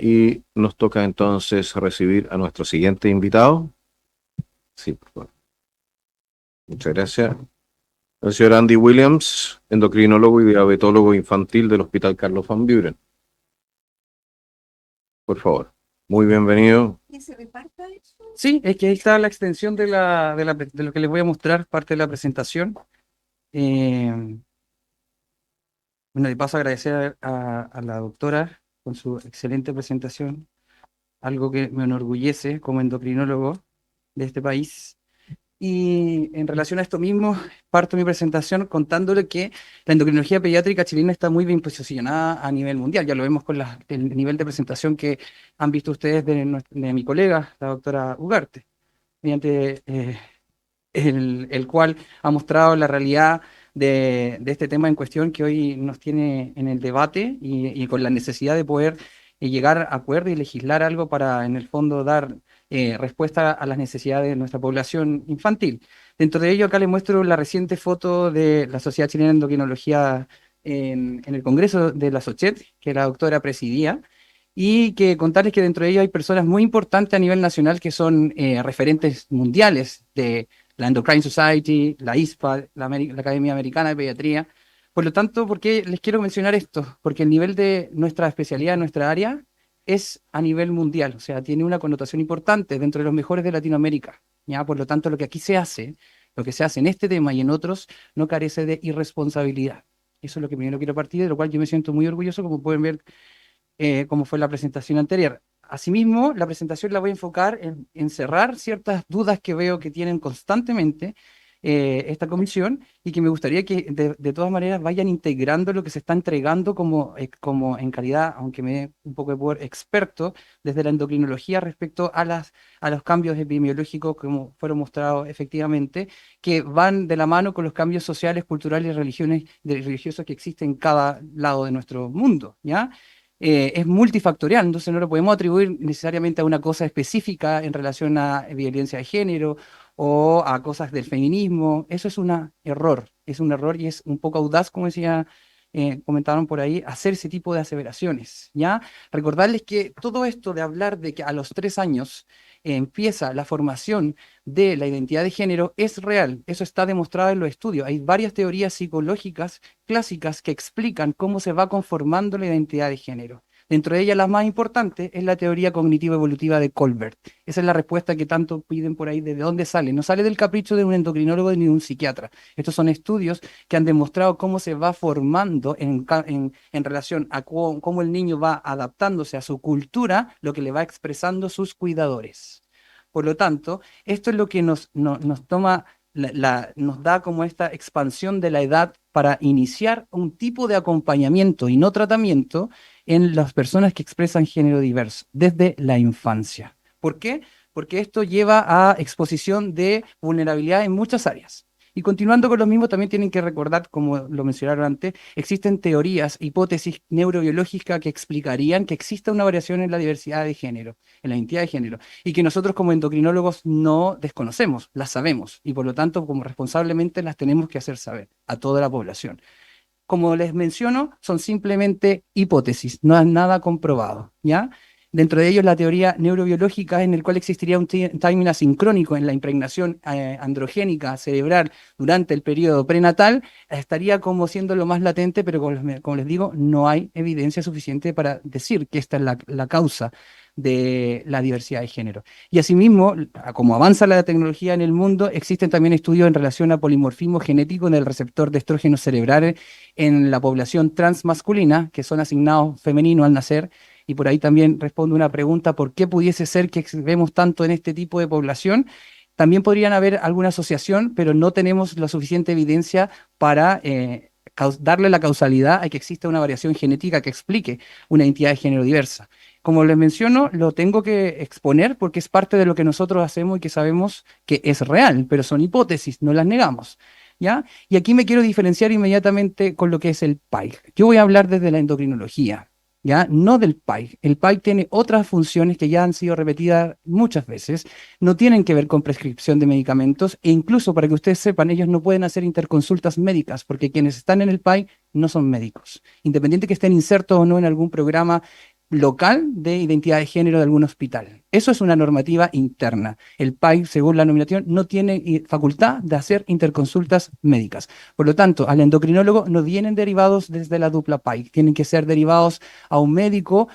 Y nos toca entonces recibir a nuestro siguiente invitado. Sí, por favor. Muchas gracias. El señor Andy Williams, endocrinólogo y diabetólogo infantil del Hospital Carlos Van Buren. Por favor. Muy bienvenido. Sí, es que ahí está la extensión de lo que les voy a mostrar, parte de la presentación. Eh, bueno, de paso agradecer a la doctora con su excelente presentación, algo que me enorgullece como endocrinólogo de este país. Y en relación a esto mismo, parto mi presentación contándole que la endocrinología pediátrica chilena está muy bien posicionada a nivel mundial. Ya lo vemos con el nivel de presentación que han visto ustedes de mi colega, la doctora Ugarte, mediante el cual ha mostrado la realidad de este tema en cuestión que hoy nos tiene en el debate y con la necesidad de poder llegar a acuerdo y legislar algo para, en el fondo, dar respuesta a las necesidades de nuestra población infantil. Dentro de ello, acá les muestro la reciente foto de la Sociedad Chilena de Endocrinología en el Congreso de la SOCHET, que la doctora presidía. Y que contarles que dentro de ello hay personas muy importantes a nivel nacional que son referentes mundiales de la Endocrine Society, la ISPA, la Academia Americana de Pediatría. Por lo tanto, ¿por qué les quiero mencionar esto? Porque el nivel de nuestra especialidad, nuestra área, es a nivel mundial, o sea, tiene una connotación importante dentro de los mejores de Latinoamérica. ¿Ya? Por lo tanto, lo que aquí se hace, lo que se hace en este tema y en otros, no carece de irresponsabilidad. Eso es lo que primero quiero partir, de lo cual yo me siento muy orgulloso, como pueden ver, como fue la presentación anterior. Asimismo, la presentación la voy a enfocar en cerrar ciertas dudas que veo que tienen constantemente esta comisión y que me gustaría que de todas maneras vayan integrando lo que se está entregando como en calidad, aunque me dé un poco de poder experto desde la endocrinología respecto a los cambios epidemiológicos como fueron mostrados efectivamente, que van de la mano con los cambios sociales, culturales y religiosos que existen en cada lado de nuestro mundo, ¿ya? Es multifactorial, entonces no lo podemos atribuir necesariamente a una cosa específica en relación a violencia de género o a cosas del feminismo. Eso es un error y es un poco audaz, como decía, comentaron por ahí, hacer ese tipo de aseveraciones, ¿ya? Recordarles que todo esto de hablar de que a los 3 años empieza la formación de la identidad de género es real, eso está demostrado en los estudios. Hay varias teorías psicológicas clásicas que explican cómo se va conformando la identidad de género. Dentro de ellas, la más importante es la teoría cognitivo-evolutiva de Colbert. Esa es la respuesta que tanto piden por ahí, ¿de dónde sale? No sale del capricho de un endocrinólogo ni de un psiquiatra. Estos son estudios que han demostrado cómo se va formando en relación a cómo el niño va adaptándose a su cultura, lo que le va expresando sus cuidadores. Por lo tanto, esto es lo que nos toma nos da como esta expansión de la edad para iniciar un tipo de acompañamiento y no tratamiento en las personas que expresan género diverso desde la infancia. ¿Por qué? Porque esto lleva a exposición de vulnerabilidad en muchas áreas. Y continuando con lo mismo, también tienen que recordar, como lo mencionaron antes, existen teorías, hipótesis neurobiológicas que explicarían que existe una variación en la diversidad de género, en la identidad de género y que nosotros como endocrinólogos no desconocemos, las sabemos y por lo tanto como responsablemente las tenemos que hacer saber a toda la población. Como les menciono, son simplemente hipótesis, no es nada comprobado, ¿ya? Dentro de ellos la teoría neurobiológica en el cual existiría un timing asincrónico en la impregnación androgénica cerebral durante el periodo prenatal, estaría como siendo lo más latente, pero como les digo, no hay evidencia suficiente para decir que esta es la causa de la diversidad de género. Y asimismo, como avanza la tecnología en el mundo, existen también estudios en relación a polimorfismo genético en el receptor de estrógenos cerebrales en la población transmasculina, que son asignados femeninos al nacer. Y por ahí también respondo una pregunta, ¿por qué pudiese ser que vemos tanto en este tipo de población? También podrían haber alguna asociación, pero no tenemos la suficiente evidencia para darle la causalidad a que exista una variación genética que explique una identidad de género diversa. Como les menciono, lo tengo que exponer porque es parte de lo que nosotros hacemos y que sabemos que es real, pero son hipótesis, no las negamos. ¿Ya? Y aquí me quiero diferenciar inmediatamente con lo que es el PAIC. Yo voy a hablar desde la endocrinología, ¿ya? No del PAIC. El PAIC tiene otras funciones que ya han sido repetidas muchas veces, no tienen que ver con prescripción de medicamentos e incluso para que ustedes sepan, ellos no pueden hacer interconsultas médicas porque quienes están en el PAIC no son médicos. Independiente que estén insertos o no en algún programa local de identidad de género de algún hospital. Eso es una normativa interna. El PAI, según la normativa, no tiene facultad de hacer interconsultas médicas. Por lo tanto, al endocrinólogo no vienen derivados desde la dupla PAI, tienen que ser derivados a un médico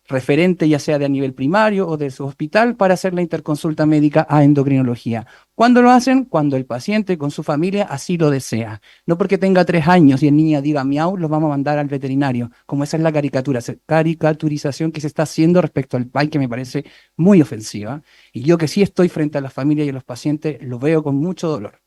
referente, ya sea de a nivel primario o de su hospital, para hacer la interconsulta médica a endocrinología. ¿Cuándo lo hacen? Cuando el paciente con su familia así lo desea. No porque tenga 3 años y el niño diga miau, los vamos a mandar al veterinario. Como esa es la caricaturización que se está haciendo respecto al PAI, que me parece muy ofensiva. Y yo que sí estoy frente a la familia y a los pacientes, lo veo con mucho dolor.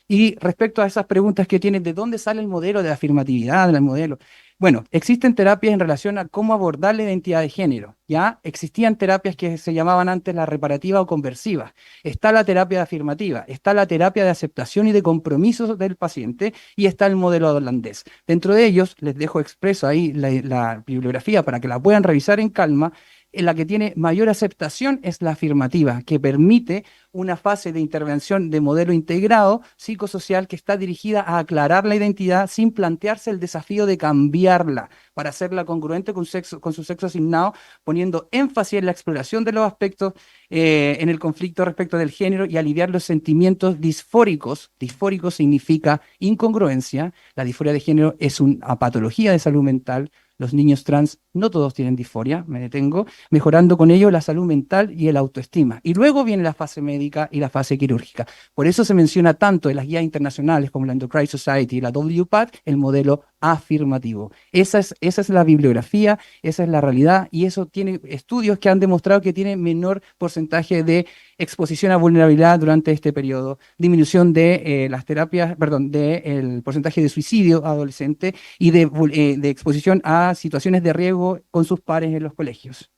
Y respecto a esas preguntas que tienen, ¿de dónde sale el modelo de afirmatividad del modelo? Bueno, existen terapias en relación a cómo abordar la identidad de género. Ya existían terapias que se llamaban antes la reparativa o conversiva. Está la terapia afirmativa, está la terapia de aceptación y de compromiso del paciente y está el modelo holandés. Dentro de ellos, les dejo expreso ahí la bibliografía para que la puedan revisar en calma. En la que tiene mayor aceptación es la afirmativa, que permite una fase de intervención de modelo integrado psicosocial que está dirigida a aclarar la identidad sin plantearse el desafío de cambiarla para hacerla congruente con su sexo asignado, poniendo énfasis en la exploración de los aspectos en el conflicto respecto del género y aliviar los sentimientos disfóricos. Disfórico significa incongruencia. La disforia de género es una patología de salud mental. Los niños trans no todos tienen disforia, me detengo, mejorando con ello la salud mental y el autoestima. Y luego viene la fase médica y la fase quirúrgica. Por eso se menciona tanto en las guías internacionales como la Endocrine Society y la WPATH el modelo afirmativo. Esa es la bibliografía, esa es la realidad y eso tiene estudios que han demostrado que tiene menor porcentaje de exposición a vulnerabilidad durante este periodo, disminución de las terapias, perdón, del porcentaje de suicidio adolescente y de exposición a situaciones de riesgo con sus pares en los colegios.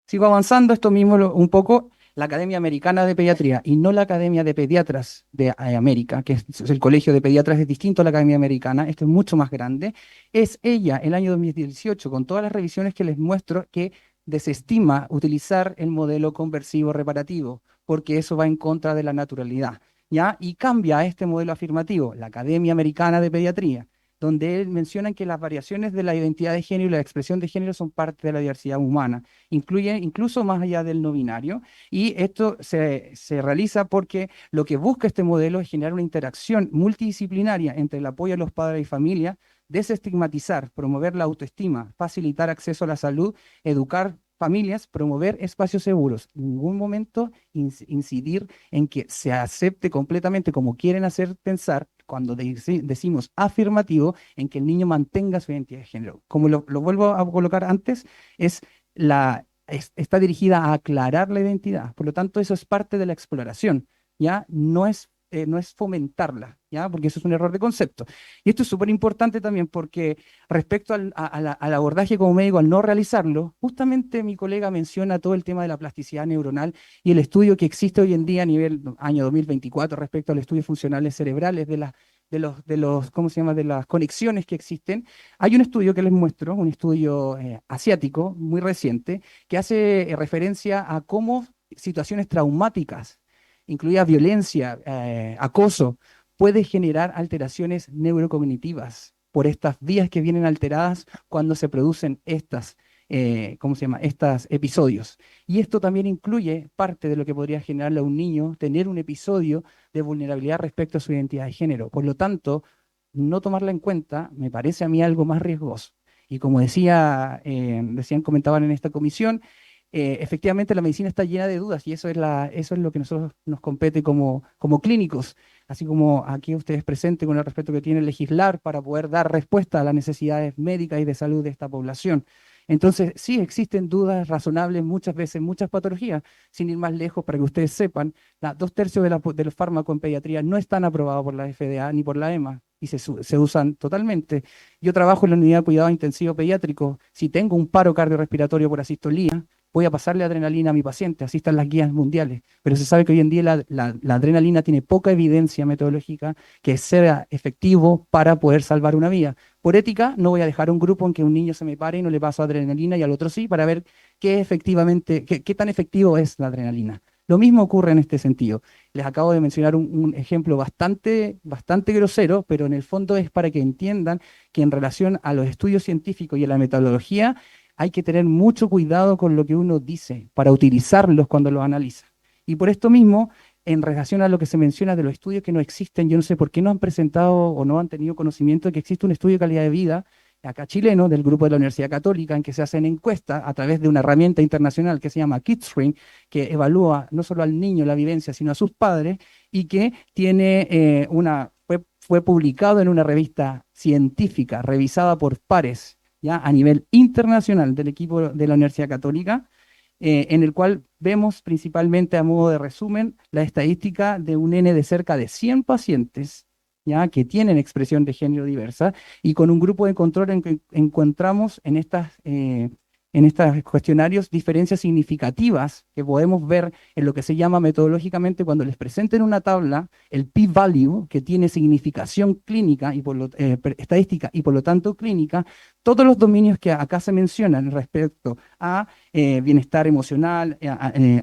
Sigo avanzando, esto mismo un poco, la Academia Americana de Pediatría y no la Academia de Pediatras de América, que es el colegio de pediatras es distinto a la Academia Americana, esto es mucho más grande, es ella, el año 2018, con todas las revisiones que les muestro, que desestima utilizar el modelo conversivo reparativo, porque eso va en contra de la naturalidad, ¿ya? Y cambia a este modelo afirmativo, la Academia Americana de Pediatría, donde mencionan que las variaciones de la identidad de género y la expresión de género son parte de la diversidad humana, incluye incluso más allá del no binario, y esto se realiza porque lo que busca este modelo es generar una interacción multidisciplinaria entre el apoyo a los padres y familia, desestigmatizar, promover la autoestima, facilitar acceso a la salud, educar familias, promover espacios seguros. En ningún momento incidir en que se acepte completamente como quieren hacer pensar cuando decimos afirmativo, en que el niño mantenga su identidad de género. Como lo vuelvo a colocar antes, está dirigida a aclarar la identidad. Por lo tanto, eso es parte de la exploración, ¿ya? No es fomentarla, ¿ya? Porque eso es un error de concepto. Y esto es súper importante también porque respecto al abordaje como médico, al no realizarlo, justamente mi colega menciona todo el tema de la plasticidad neuronal y el estudio que existe hoy en día a nivel año 2024 respecto a los estudios funcionales cerebrales ¿cómo se llama? De las conexiones que existen. Hay un estudio que les muestro, un estudio asiático muy reciente, que hace referencia a cómo situaciones traumáticas, incluida violencia, acoso, puede generar alteraciones neurocognitivas por estas vías que vienen alteradas cuando se producen ¿cómo se llama? Estos episodios. Y esto también incluye parte de lo que podría generarle a un niño tener un episodio de vulnerabilidad respecto a su identidad de género. Por lo tanto, no tomarla en cuenta me parece a mí algo más riesgoso. Y como comentaban en esta comisión, efectivamente la medicina está llena de dudas y eso es lo que nosotros nos compete como clínicos, así como aquí ustedes presenten con el respeto que tienen legislar para poder dar respuesta a las necesidades médicas y de salud de esta población. Entonces, sí, existen dudas razonables muchas veces, muchas patologías, sin ir más lejos para que ustedes sepan, 2/3 de los fármacos en pediatría no están aprobados por la FDA ni por la EMA y se usan totalmente. Yo trabajo en la unidad de cuidado intensivo pediátrico. Si tengo un paro cardiorrespiratorio por asistolía, voy a pasarle adrenalina a mi paciente, así están las guías mundiales. Pero se sabe que hoy en día la adrenalina tiene poca evidencia metodológica que sea efectivo para poder salvar una vida. Por ética, no voy a dejar un grupo en que un niño se me pare y no le paso adrenalina y al otro sí, para ver qué tan efectivo es la adrenalina. Lo mismo ocurre en este sentido. Les acabo de mencionar un ejemplo bastante grosero, pero en el fondo es para que entiendan que en relación a los estudios científicos y a la metodología hay que tener mucho cuidado con lo que uno dice para utilizarlos cuando los analiza. Y por esto mismo, en relación a lo que se menciona de los estudios que no existen, yo no sé por qué no han presentado o no han tenido conocimiento de que existe un estudio de calidad de vida acá chileno, del grupo de la Universidad Católica, en que se hacen encuestas a través de una herramienta internacional que se llama KidScreen, que evalúa no solo al niño la vivencia, sino a sus padres, y que tiene fue publicado en una revista científica revisada por pares, ya a nivel internacional del equipo de la Universidad Católica, en el cual vemos principalmente a modo de resumen la estadística de un N de cerca de 100 pacientes, ¿ya? Que tienen expresión de género diversa, y con un grupo de control en que encontramos en estos cuestionarios diferencias significativas que podemos ver en lo que se llama metodológicamente cuando les presenten una tabla, el p-value, que tiene significación clínica y estadística y por lo tanto clínica, todos los dominios que acá se mencionan respecto a bienestar emocional,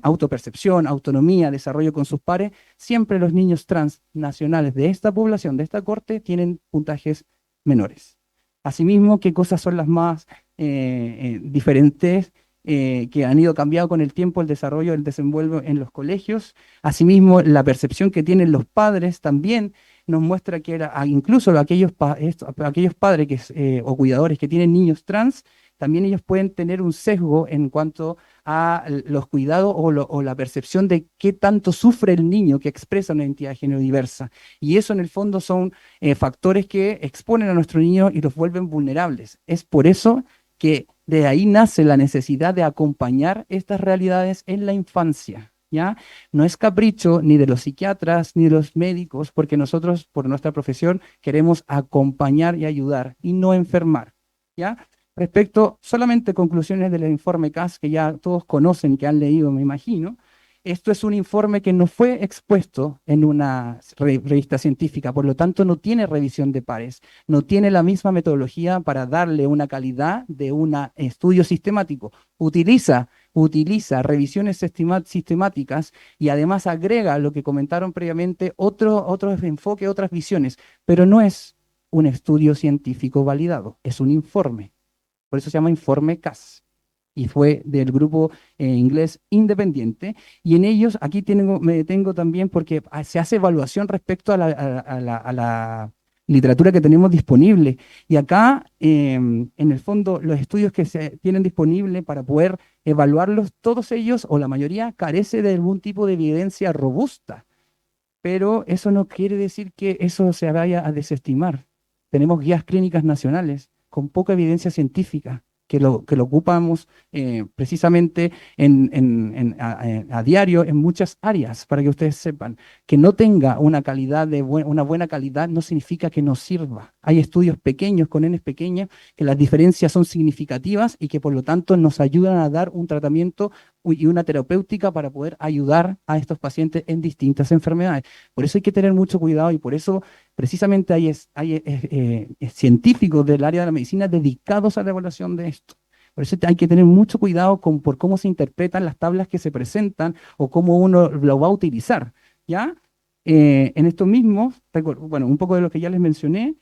autopercepción, autonomía, desarrollo con sus pares, siempre los niños trans nacionales de esta población, de esta corte, tienen puntajes menores. Asimismo, ¿qué cosas son las más diferentes que han ido cambiando con el tiempo el desarrollo del desenvuelve en los colegios? Asimismo, la percepción que tienen los padres también nos muestra que incluso aquellos padres o cuidadores que tienen niños trans, también ellos pueden tener un sesgo en cuanto a los cuidados o la percepción de qué tanto sufre el niño que expresa una identidad de género diversa. Y eso en el fondo son factores que exponen a nuestro niño y los vuelven vulnerables. Es por eso que de ahí nace la necesidad de acompañar estas realidades en la infancia, ¿ya? No es capricho ni de los psiquiatras ni de los médicos, porque nosotros, por nuestra profesión, queremos acompañar y ayudar y no enfermar, ¿ya? Respecto solamente conclusiones del informe CAS, que ya todos conocen, que han leído, me imagino, esto es un informe que no fue expuesto en una revista científica, por lo tanto no tiene revisión de pares, no tiene la misma metodología para darle una calidad de un estudio sistemático. Utiliza revisiones sistemáticas y además agrega lo que comentaron previamente, otros enfoques, otras visiones, pero no es un estudio científico validado, es un informe. Por eso se llama informe CAS. Y fue del grupo inglés independiente. Y en ellos, aquí me detengo también porque se hace evaluación respecto a la literatura que tenemos disponible. Y acá, en el fondo, los estudios que se tienen disponibles para poder evaluarlos, todos ellos, o la mayoría, carece de algún tipo de evidencia robusta. Pero eso no quiere decir que eso se vaya a desestimar. Tenemos guías clínicas nacionales con poca evidencia científica que lo ocupamos precisamente a diario en muchas áreas, para que ustedes sepan. Que no tenga una una buena calidad no significa que no sirva. Hay estudios pequeños, con N pequeñas, que las diferencias son significativas y que por lo tanto nos ayudan a dar un tratamiento y una terapéutica para poder ayudar a estos pacientes en distintas enfermedades. Por eso hay que tener mucho cuidado y por eso precisamente hay científicos del área de la medicina dedicados a la evaluación de esto. Por eso hay que tener mucho cuidado por cómo se interpretan las tablas que se presentan o cómo uno lo va a utilizar, ¿ya? En esto mismo, bueno, un poco de lo que ya les mencioné,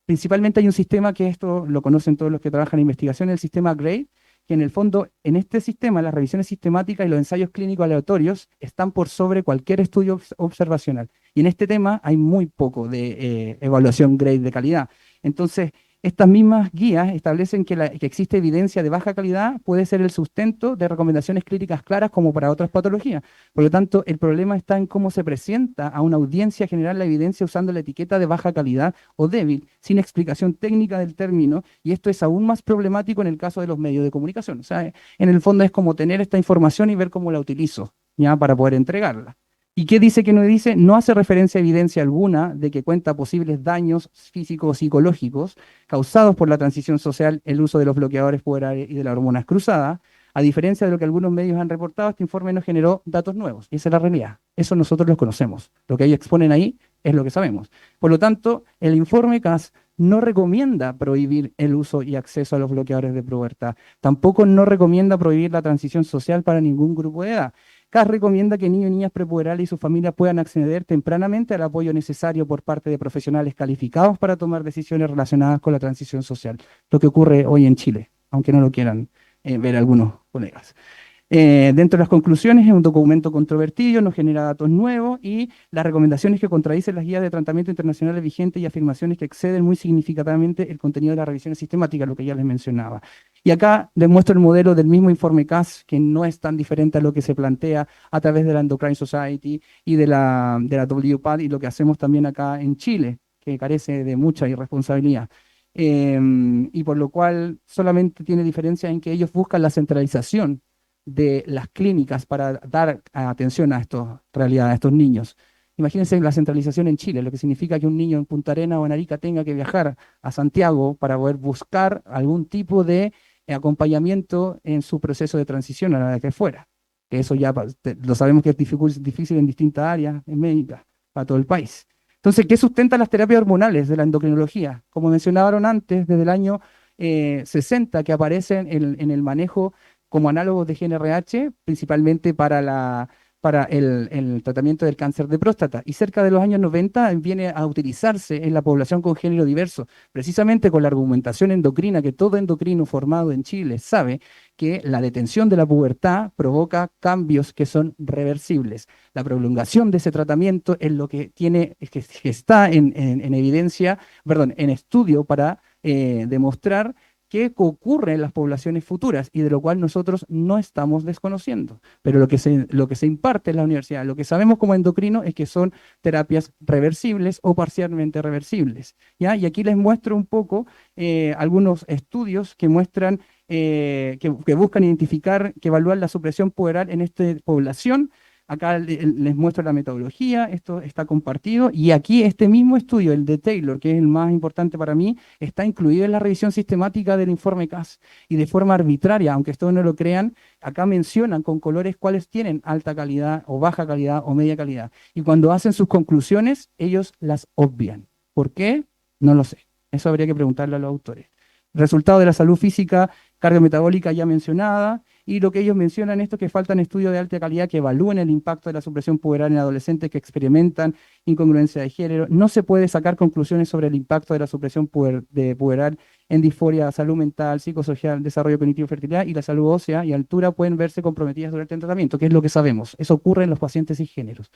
principalmente hay un sistema que esto lo conocen todos los que trabajan en investigación, el sistema GRADE, que en el fondo, en este sistema, las revisiones sistemáticas y los ensayos clínicos aleatorios están por sobre cualquier estudio observacional. Y en este tema hay muy poco de evaluación GRADE de calidad. Entonces, estas mismas guías establecen que existe evidencia de baja calidad puede ser el sustento de recomendaciones clínicas claras como para otras patologías. Por lo tanto, el problema está en cómo se presenta a una audiencia general la evidencia usando la etiqueta de baja calidad o débil, sin explicación técnica del término, y esto es aún más problemático en el caso de los medios de comunicación. O sea, en el fondo es como tener esta información y ver cómo la utilizo, ya, para poder entregarla. ¿Y qué dice que no dice? No hace referencia a evidencia alguna de que cuenta posibles daños físicos o psicológicos causados por la transición social, el uso de los bloqueadores puberales y de las hormonas cruzadas. A diferencia de lo que algunos medios han reportado, este informe no generó datos nuevos. Y esa es la realidad. Eso nosotros lo conocemos. Lo que ellos exponen ahí es lo que sabemos. Por lo tanto, el informe CAS no recomienda prohibir el uso y acceso a los bloqueadores de pubertad. Tampoco no recomienda prohibir la transición social para ningún grupo de edad. CAS recomienda que niños y niñas prepuberales y sus familias puedan acceder tempranamente al apoyo necesario por parte de profesionales calificados para tomar decisiones relacionadas con la transición social, lo que ocurre hoy en Chile, aunque no lo quieran ver algunos colegas. Dentro de las conclusiones es un documento controvertido, no genera datos nuevos y las recomendaciones que contradicen las guías de tratamiento internacionales vigentes y afirmaciones que exceden muy significativamente el contenido de las revisiones sistemáticas, lo que ya les mencionaba. Y acá les muestro el modelo del mismo informe CAS, que no es tan diferente a lo que se plantea a través de la Endocrine Society y de la WPAD y lo que hacemos también acá en Chile, que carece de mucha irresponsabilidad. Y por lo cual solamente tiene diferencia en que ellos buscan la centralización de las clínicas para dar atención a estas realidades, a estos niños. Imagínense la centralización en Chile, lo que significa que un niño en Punta Arenas o en Arica tenga que viajar a Santiago para poder buscar algún tipo de acompañamiento en su proceso de transición a la que fuera. Que eso ya lo sabemos que es difícil en distintas áreas médicas para todo el país. Entonces, ¿qué sustenta las terapias hormonales de la endocrinología? Como mencionaron antes, desde el año 60 que aparecen en el manejo como análogos de GnRH, principalmente para el tratamiento del cáncer de próstata. Y cerca de los años 90 viene a utilizarse en la población con género diverso, precisamente con la argumentación endocrina, que todo endocrino formado en Chile sabe que la detención de la pubertad provoca cambios que son reversibles. La prolongación de ese tratamiento es lo que tiene, que está en evidencia, perdón, en estudio para demostrar qué ocurre en las poblaciones futuras y de lo cual nosotros no estamos desconociendo. Pero lo que se imparte en la universidad, lo que sabemos como endocrino es que son terapias reversibles o parcialmente reversibles, ¿ya? Y aquí les muestro un poco algunos estudios que muestran, que buscan identificar, que evalúan la supresión puberal en esta población. Acá les muestro la metodología, esto está compartido, y aquí este mismo estudio, el de Taylor, que es el más importante para mí, está incluido en la revisión sistemática del informe CAS, y de forma arbitraria, aunque ustedes no lo crean, acá mencionan con colores cuáles tienen alta calidad, o baja calidad, o media calidad, y cuando hacen sus conclusiones, ellos las obvian. ¿Por qué? No lo sé, eso habría que preguntarle a los autores. Resultado de la salud física, carga metabólica ya mencionada, y lo que ellos mencionan esto es que faltan estudios de alta calidad que evalúen el impacto de la supresión puberal en adolescentes que experimentan incongruencia de género. No se puede sacar conclusiones sobre el impacto de la supresión puberal en disforia, salud mental, psicosocial, desarrollo cognitivo, fertilidad y la salud ósea y altura pueden verse comprometidas durante el tratamiento, que es lo que sabemos. Eso ocurre en los pacientes cisgéneros.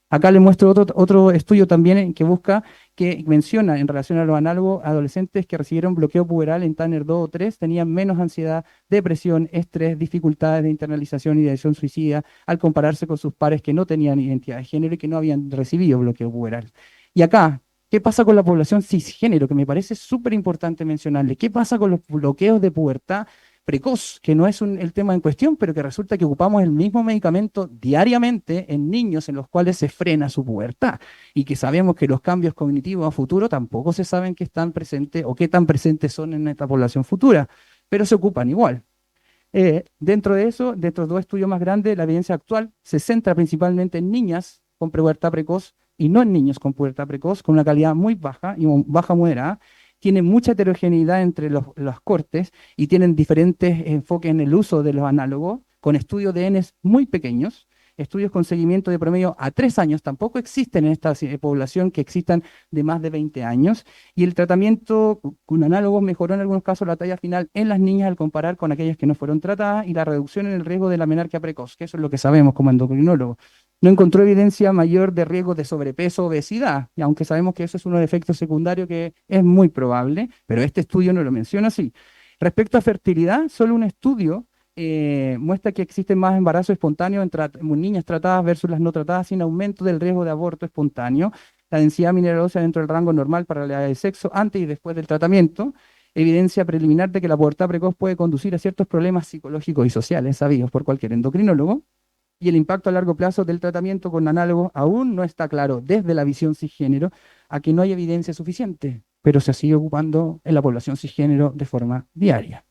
Acá les muestro otro estudio también que busca, que menciona en relación a los análogos, adolescentes que recibieron bloqueo puberal en Tanner 2 o 3 tenían menos ansiedad, depresión, estrés, dificultades de internalización y de adhesión suicida al compararse con sus pares que no tenían identidad de género y que no habían recibido bloqueo puberal. Y acá, ¿qué pasa con la población cisgénero? Que me parece súper importante mencionarle. ¿Qué pasa con los bloqueos de pubertad precoz, que no es el tema en cuestión, pero que resulta que ocupamos el mismo medicamento diariamente en niños en los cuales se frena su pubertad y que sabemos que los cambios cognitivos a futuro tampoco se saben que están presentes o qué tan presentes son en esta población futura, pero se ocupan igual. Dentro de eso, de estos dos estudios más grandes, la evidencia actual se centra principalmente en niñas con pubertad precoz y no en niños con pubertad precoz, con una calidad muy baja y baja moderada. Tienen mucha heterogeneidad entre los cortes y tienen diferentes enfoques en el uso de los análogos, con estudios de Ns muy pequeños, estudios con seguimiento de promedio a 3 años, tampoco existen en esta población que existan de más de 20 años, y el tratamiento con análogos mejoró en algunos casos la talla final en las niñas al comparar con aquellas que no fueron tratadas, y la reducción en el riesgo de la menarquia precoz, que eso es lo que sabemos como endocrinólogo. No encontró evidencia mayor de riesgo de sobrepeso o obesidad, y aunque sabemos que eso es uno de efectos secundarios que es muy probable, pero este estudio no lo menciona así. Respecto a fertilidad, solo un estudio muestra que existen más embarazos espontáneos en niñas tratadas versus las no tratadas sin aumento del riesgo de aborto espontáneo. La densidad mineral ósea dentro del rango normal para la edad de sexo antes y después del tratamiento. Evidencia preliminar de que la pubertad precoz puede conducir a ciertos problemas psicológicos y sociales sabidos por cualquier endocrinólogo. Y el impacto a largo plazo del tratamiento con análogos aún no está claro desde la visión cisgénero, a que no hay evidencia suficiente, pero se sigue ocupando en la población cisgénero de forma diaria.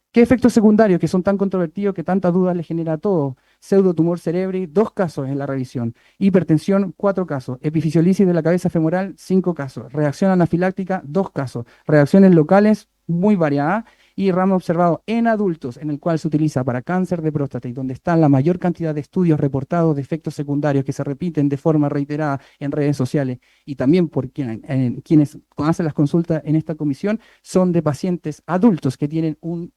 ¿Qué efectos secundarios que son tan controvertidos que tantas dudas le genera a todo? Pseudotumor cerebri, 2 casos en la revisión. Hipertensión, 4 casos. Epifisiolisis de la cabeza femoral, 5 casos. Reacción anafiláctica, 2 casos. Reacciones locales, muy variadas. y rama observado en adultos, en el cual se utiliza para cáncer de próstata y donde está la mayor cantidad de estudios reportados de efectos secundarios que se repiten de forma reiterada en redes sociales y también por quienes hacen las consultas en esta comisión, son de pacientes adultos que tienen un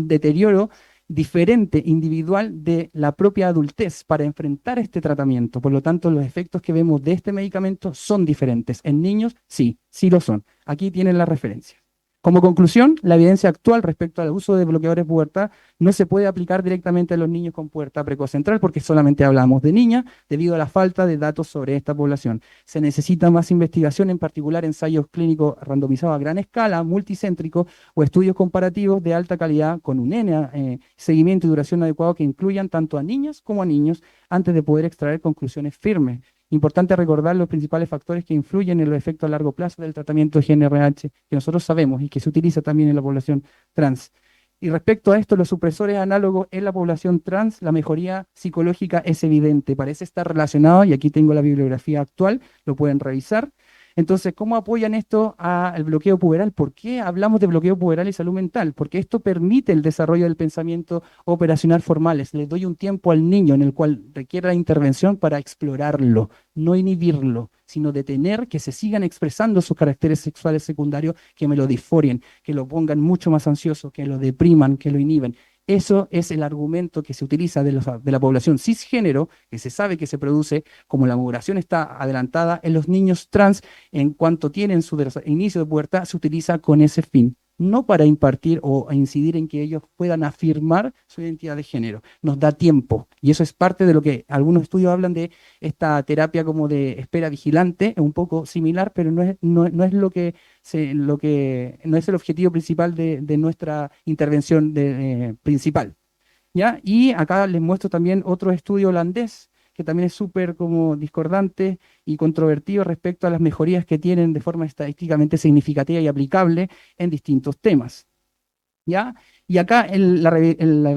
deterioro diferente, individual de la propia adultez para enfrentar este tratamiento. Por lo tanto, los efectos que vemos de este medicamento son diferentes. En niños, sí, sí lo son. Aquí tienen la referencia. Como conclusión, la evidencia actual respecto al uso de bloqueadores de pubertad no se puede aplicar directamente a los niños con pubertad precoz central porque solamente hablamos de niñas debido a la falta de datos sobre esta población. Se necesita más investigación, en particular ensayos clínicos randomizados a gran escala, multicéntricos o estudios comparativos de alta calidad con un seguimiento y duración adecuado que incluyan tanto a niñas como a niños antes de poder extraer conclusiones firmes. Importante recordar los principales factores que influyen en los efectos a largo plazo del tratamiento de GnRH, que nosotros sabemos y que se utiliza también en la población trans. Y respecto a esto, los supresores análogos en la población trans, la mejoría psicológica es evidente, parece estar relacionado, y aquí tengo la bibliografía actual, lo pueden revisar. Entonces, ¿cómo apoyan esto al bloqueo puberal? ¿Por qué hablamos de bloqueo puberal y salud mental? Porque esto permite el desarrollo del pensamiento operacional formales. Le doy un tiempo al niño en el cual requiere la intervención para explorarlo, no inhibirlo, sino detener que se sigan expresando sus caracteres sexuales secundarios, que me lo disforien, que lo pongan mucho más ansioso, que lo depriman, que lo inhiben. Eso es el argumento que se utiliza de la población cisgénero, que se sabe que se produce, como la maduración está adelantada en los niños trans, en cuanto tienen su inicio de pubertad, se utiliza con ese fin, no para impartir o incidir en que ellos puedan afirmar su identidad de género. Nos da tiempo, y eso es parte de lo que algunos estudios hablan de esta terapia como de espera vigilante, es un poco similar, pero no es no es el objetivo principal de nuestra intervención principal. ¿Ya? Y acá les muestro también otro estudio holandés que también es súper como discordante y controvertido respecto a las mejorías que tienen de forma estadísticamente significativa y aplicable en distintos temas. ¿Ya? Y acá el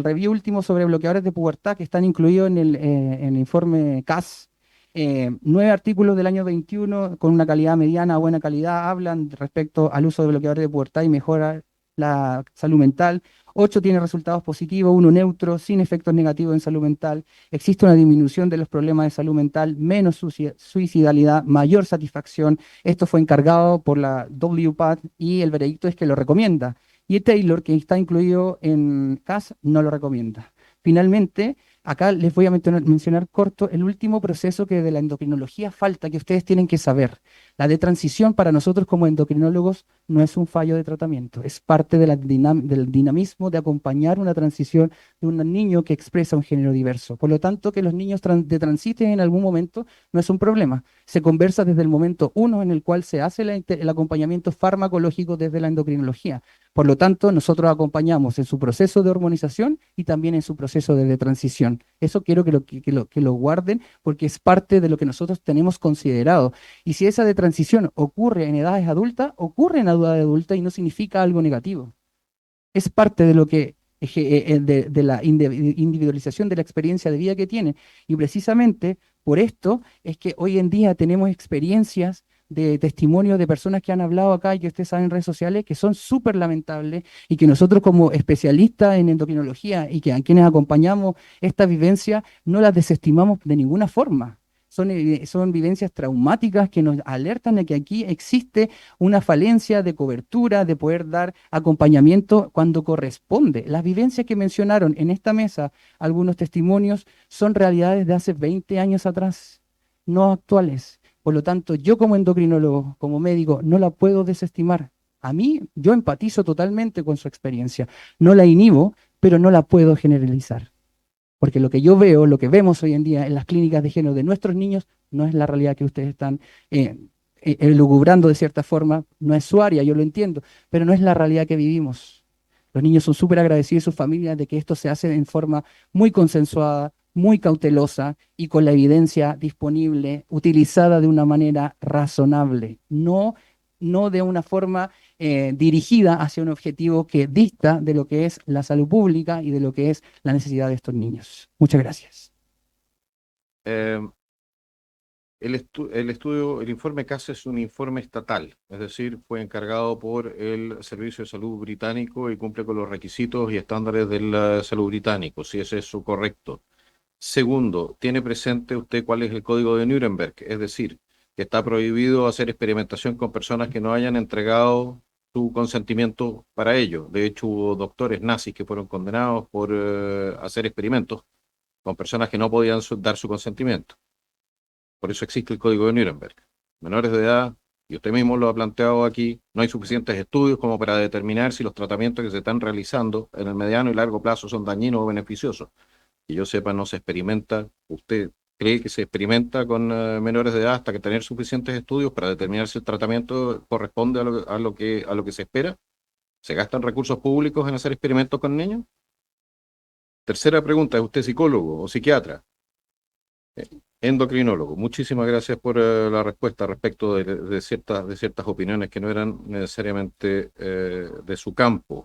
review último sobre bloqueadores de pubertad que están incluidos en el informe CAS, 9 artículos del año 21 con una calidad mediana a buena calidad hablan respecto al uso de bloqueadores de pubertad y mejora la salud mental. 8 tiene resultados positivos, 1 neutro, sin efectos negativos en salud mental. Existe una disminución de los problemas de salud mental, menos suicidalidad, mayor satisfacción. Esto fue encargado por la WPATH y el veredicto es que lo recomienda. Y Taylor, que está incluido en CAS, no lo recomienda. Finalmente, acá les voy a mencionar corto el último proceso que de la endocrinología falta, que ustedes tienen que saber. La de transición para nosotros como endocrinólogos no es un fallo de tratamiento, es parte de del dinamismo de acompañar una transición de un niño que expresa un género diverso. Por lo tanto, que los niños transiten en algún momento no es un problema. Se conversa desde el momento 1 en el cual se hace el acompañamiento farmacológico desde la endocrinología. Por lo tanto, nosotros acompañamos en su proceso de hormonización y también en su proceso de transición. Eso quiero que lo guarden porque es parte de lo que nosotros tenemos considerado. Y si esa de transición ocurre en edades adultas, ocurre en edades adultas y no significa algo negativo. Es parte de lo que de la individualización de la experiencia de vida que tiene. Y precisamente por esto es que hoy en día tenemos experiencias de testimonio de personas que han hablado acá y que ustedes saben en redes sociales que son súper lamentables y que nosotros como especialistas en endocrinología y que a quienes acompañamos esta vivencia no las desestimamos de ninguna forma. Son vivencias traumáticas que nos alertan de que aquí existe una falencia de cobertura, de poder dar acompañamiento cuando corresponde. Las vivencias que mencionaron en esta mesa, algunos testimonios, son realidades de hace 20 años atrás, no actuales. Por lo tanto, yo como endocrinólogo, como médico, no la puedo desestimar. A mí, yo empatizo totalmente con su experiencia. No la inhibo, pero no la puedo generalizar. Porque lo que yo veo, lo que vemos hoy en día en las clínicas de género de nuestros niños, no es la realidad que ustedes están elucubrando de cierta forma. No es su área, yo lo entiendo, pero no es la realidad que vivimos. Los niños son súper agradecidos a sus familias de que esto se hace en forma muy consensuada, muy cautelosa y con la evidencia disponible, utilizada de una manera razonable, no de una forma dirigida hacia un objetivo que dista de lo que es la salud pública y de lo que es la necesidad de estos niños. Muchas gracias. Eh, el informe CASE es un informe estatal, es decir, fue encargado por el Servicio de Salud británico y cumple con los requisitos y estándares del salud británico, si es eso correcto. Segundo, ¿tiene presente usted cuál es el código de Nuremberg? Es decir, que está prohibido hacer experimentación con personas que no hayan entregado su consentimiento para ello. De hecho, hubo doctores nazis que fueron condenados por hacer experimentos con personas que no podían dar su consentimiento. Por eso existe el código de Nuremberg. Menores de edad, y usted mismo lo ha planteado aquí, no hay suficientes estudios como para determinar si los tratamientos que se están realizando en el mediano y largo plazo son dañinos o beneficiosos. Que yo sepa, no se experimenta. ¿Usted cree que se experimenta con menores de edad hasta que tener suficientes estudios para determinar si el tratamiento corresponde a lo que se espera? ¿Se gastan recursos públicos en hacer experimentos con niños? Tercera pregunta, ¿es usted psicólogo o psiquiatra? Endocrinólogo. Muchísimas gracias por la respuesta respecto de ciertas opiniones que no eran necesariamente de su campo.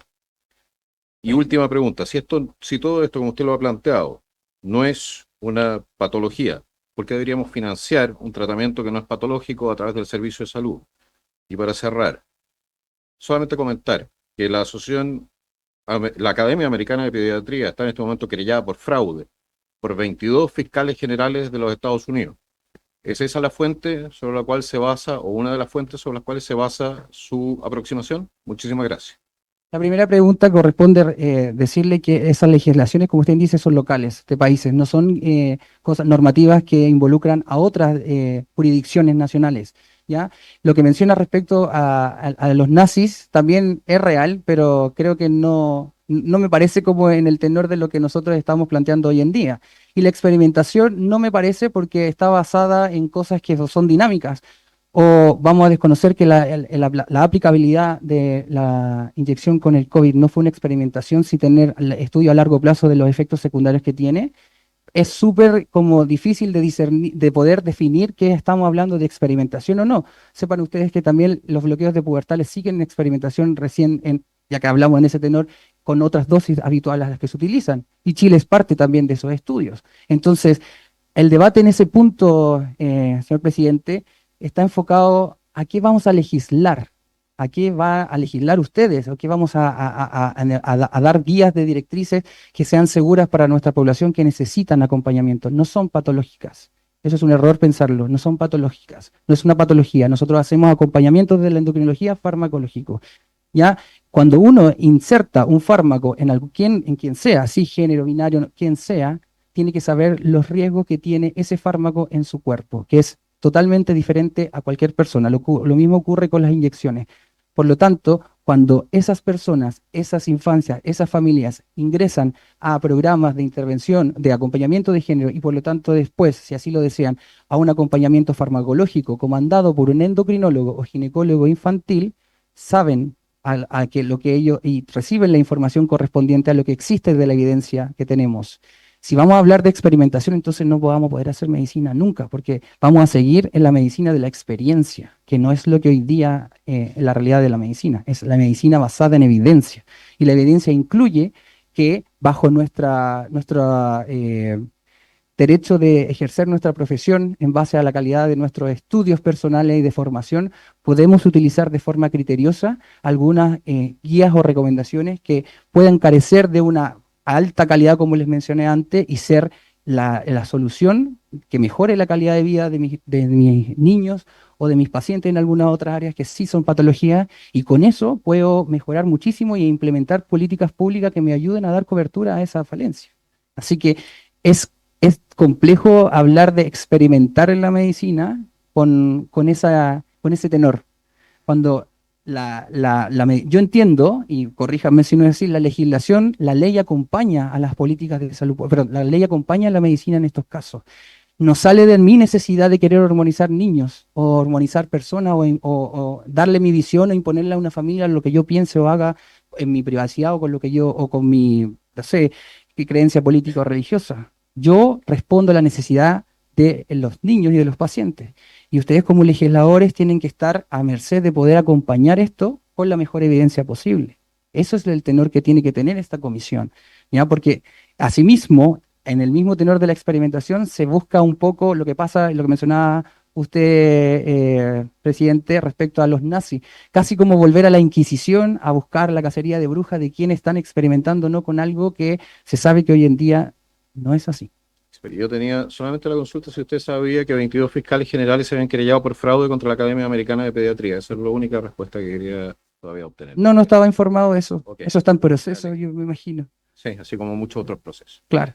Y última pregunta, si todo esto, como usted lo ha planteado, no es una patología, ¿por qué deberíamos financiar un tratamiento que no es patológico a través del servicio de salud? Y para cerrar, solamente comentar que la Academia Americana de Pediatría está en este momento querellada por fraude por 22 fiscales generales de los Estados Unidos. ¿Es esa la fuente sobre la cual se basa, o una de las fuentes sobre las cuales se basa su aproximación? Muchísimas gracias. La primera pregunta corresponde decirle que esas legislaciones, como usted dice, son locales de países, no son cosas normativas que involucran a otras jurisdicciones nacionales. ¿Ya? Lo que menciona respecto a los nazis también es real, pero creo que no me parece como en el tenor de lo que nosotros estamos planteando hoy en día. Y la experimentación no me parece porque está basada en cosas que son dinámicas. O vamos a desconocer que la aplicabilidad de la inyección con el COVID no fue una experimentación sin tener el estudio a largo plazo de los efectos secundarios que tiene. Es súper como difícil de discernir, de poder definir que estamos hablando de experimentación o no. Sepan ustedes que también los bloqueos de pubertales siguen en experimentación recién, ya que hablamos en ese tenor, con otras dosis habituales a las que se utilizan. Y Chile es parte también de esos estudios. Entonces, el debate en ese punto, señor presidente, está enfocado a qué vamos a legislar, a qué va a legislar ustedes, o qué vamos a dar guías de directrices que sean seguras para nuestra población que necesitan acompañamiento. No son patológicas. Eso es un error pensarlo, no son patológicas, no es una patología. Nosotros hacemos acompañamiento de la endocrinología farmacológico. ¿Ya? Cuando uno inserta un fármaco en quien sea, si género, binario, quien sea, tiene que saber los riesgos que tiene ese fármaco en su cuerpo, que es totalmente diferente a cualquier persona. Lo mismo ocurre con las inyecciones. Por lo tanto, cuando esas personas, esas infancias, esas familias ingresan a programas de intervención, de acompañamiento de género y por lo tanto después, si así lo desean, a un acompañamiento farmacológico comandado por un endocrinólogo o ginecólogo infantil, saben a que lo que ellos y reciben la información correspondiente a lo que existe de la evidencia que tenemos. Si vamos a hablar de experimentación, entonces no vamos a poder hacer medicina nunca, porque vamos a seguir en la medicina de la experiencia, que no es lo que hoy día es la realidad de la medicina, es la medicina basada en evidencia. Y la evidencia incluye que bajo nuestro derecho de ejercer nuestra profesión en base a la calidad de nuestros estudios personales y de formación, podemos utilizar de forma criteriosa algunas guías o recomendaciones que puedan carecer de una alta calidad, como les mencioné antes, y ser la solución que mejore la calidad de vida de mis niños o de mis pacientes en algunas otras áreas que sí son patologías, y con eso puedo mejorar muchísimo y implementar políticas públicas que me ayuden a dar cobertura a esa falencia. Así que es complejo hablar de experimentar en la medicina con ese tenor. Cuando yo entiendo, y corríjame si no es así, la legislación, la ley acompaña a las políticas de salud, perdón, la ley acompaña a la medicina en estos casos. No sale de mi necesidad de querer hormonizar niños o hormonizar personas o darle mi visión o imponerle a una familia lo que yo piense o haga en mi privacidad o con lo que o con mi, no sé, qué creencia política o religiosa. Yo respondo a la necesidad de los niños y de los pacientes. Y ustedes como legisladores tienen que estar a merced de poder acompañar esto con la mejor evidencia posible. Eso es el tenor que tiene que tener esta comisión, ¿ya? Porque asimismo, en el mismo tenor de la experimentación, se busca un poco lo que pasa, lo que mencionaba usted, presidente, respecto a los nazis, casi como volver a la Inquisición, a buscar la cacería de brujas de quienes están experimentando no con algo que se sabe que hoy en día no es así. Pero yo tenía solamente la consulta si usted sabía que 22 fiscales generales se habían querellado por fraude contra la Academia Americana de Pediatría. Esa es la única respuesta que quería todavía obtener. No, no estaba informado de eso. Ok. Eso está en proceso, yo me imagino. Sí, así como muchos otros procesos. Claro.